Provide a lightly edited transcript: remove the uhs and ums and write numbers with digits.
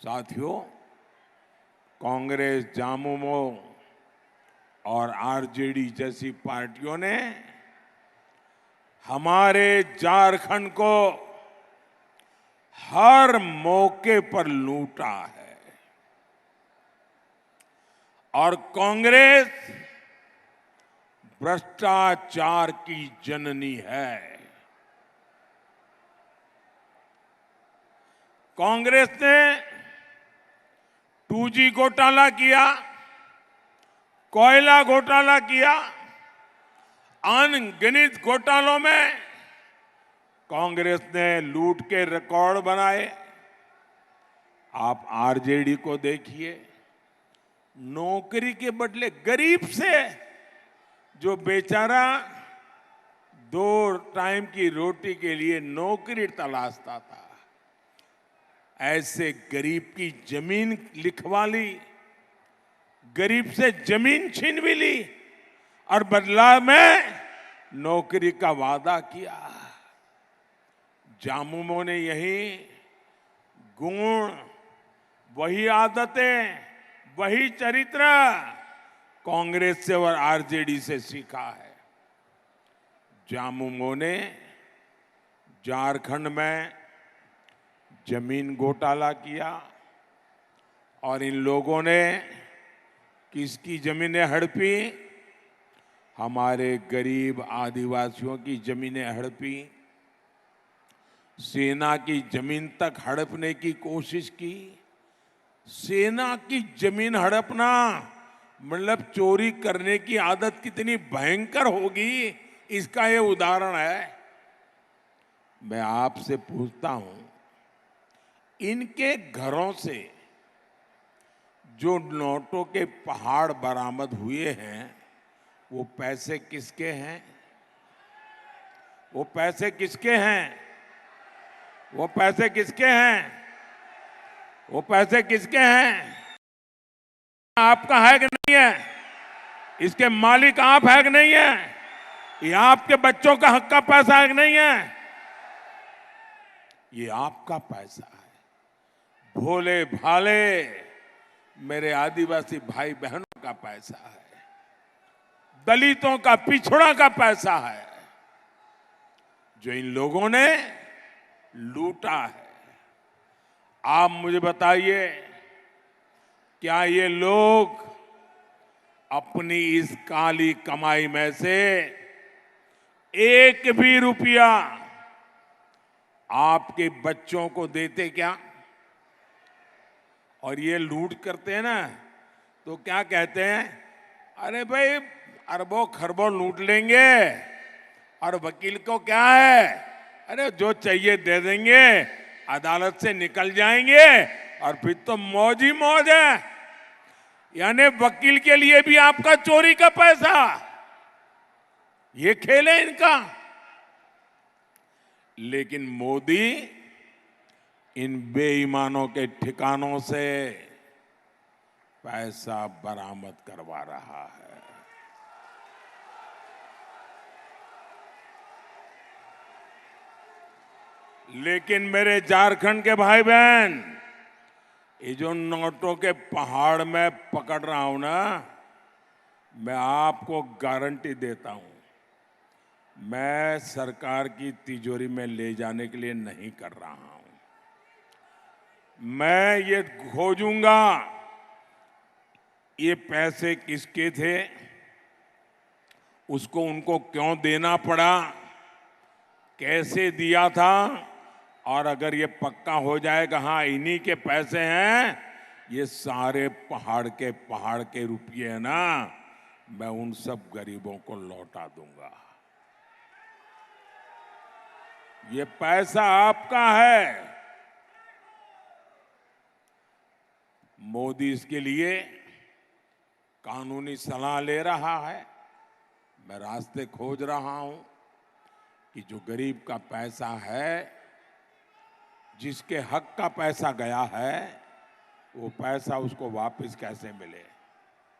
साथियों, कांग्रेस, झामुमो और आरजेडी जैसी पार्टियों ने हमारे झारखंड को हर मौके पर लूटा है और कांग्रेस भ्रष्टाचार की जननी है। कांग्रेस ने 2G घोटाला किया, कोयला घोटाला किया, अनगिनत घोटालों में कांग्रेस ने लूट के रिकॉर्ड बनाए। आप आरजेडी को देखिए, नौकरी के बदले गरीब से जो बेचारा 2 टाइम की रोटी के लिए नौकरी तलाशता था, ऐसे गरीब की जमीन लिखवा ली, गरीब से जमीन छीन भी ली और बदलाव में नौकरी का वादा किया। झामुमो ने यही गुण, वही आदतें, वही चरित्र कांग्रेस से और आरजेडी से सीखा है। झामुमो ने झारखंड में जमीन घोटाला किया और इन लोगों ने किसकी जमीनें हड़पी? हमारे गरीब आदिवासियों की जमीनें हड़पी। सेना की जमीन तक हड़पने की कोशिश की। सेना की जमीन हड़पना मतलब चोरी करने की आदत कितनी भयंकर होगी, इसका ये उदाहरण है। मैं आपसे पूछता हूं, इनके घरों से जो नोटों के पहाड़ बरामद हुए हैं, वो पैसे किसके हैं? वो पैसे किसके हैं? वो पैसे किसके हैं? वो पैसे किसके हैं? आपका है कि नहीं है? इसके मालिक आप है कि नहीं है? ये आपके बच्चों का हक का पैसा है कि नहीं है? ये आपका पैसा है। भोले भाले मेरे आदिवासी भाई बहनों का पैसा है, दलितों का, पिछड़ा का पैसा है, जो इन लोगों ने लूटा है। आप मुझे बताइए, क्या ये लोग अपनी इस काली कमाई में से एक भी रुपया आपके बच्चों को देते क्या? और ये लूट करते हैं ना, तो क्या कहते हैं? अरे भाई, अरबों खरबों लूट लेंगे और वकील को क्या है, अरे जो चाहिए दे देंगे, अदालत से निकल जाएंगे और फिर तो मौज ही मौज है। यानी वकील के लिए भी आपका चोरी का पैसा, ये खेल है इनका। लेकिन मोदी इन बेईमानों के ठिकानों से पैसा बरामद करवा रहा है। लेकिन मेरे झारखंड के भाई बहन, ये जो नोटों के पहाड़ में पकड़ रहा हूं ना, मैं आपको गारंटी देता हूं, मैं सरकार की तिजोरी में ले जाने के लिए नहीं कर रहा हूं। मैं ये खोजूंगा, ये पैसे किसके थे, उसको उनको क्यों देना पड़ा, कैसे दिया था, और अगर ये पक्का हो जाएगा हाँ इन्हीं के पैसे हैं, ये सारे पहाड़ के रुपये है ना, मैं उन सब गरीबों को लौटा दूंगा। ये पैसा आपका है। मोदी इसके लिए कानूनी सलाह ले रहा है। मैं रास्ते खोज रहा हूं कि जो गरीब का पैसा है, जिसके हक का पैसा गया है, वो पैसा उसको वापस कैसे मिले।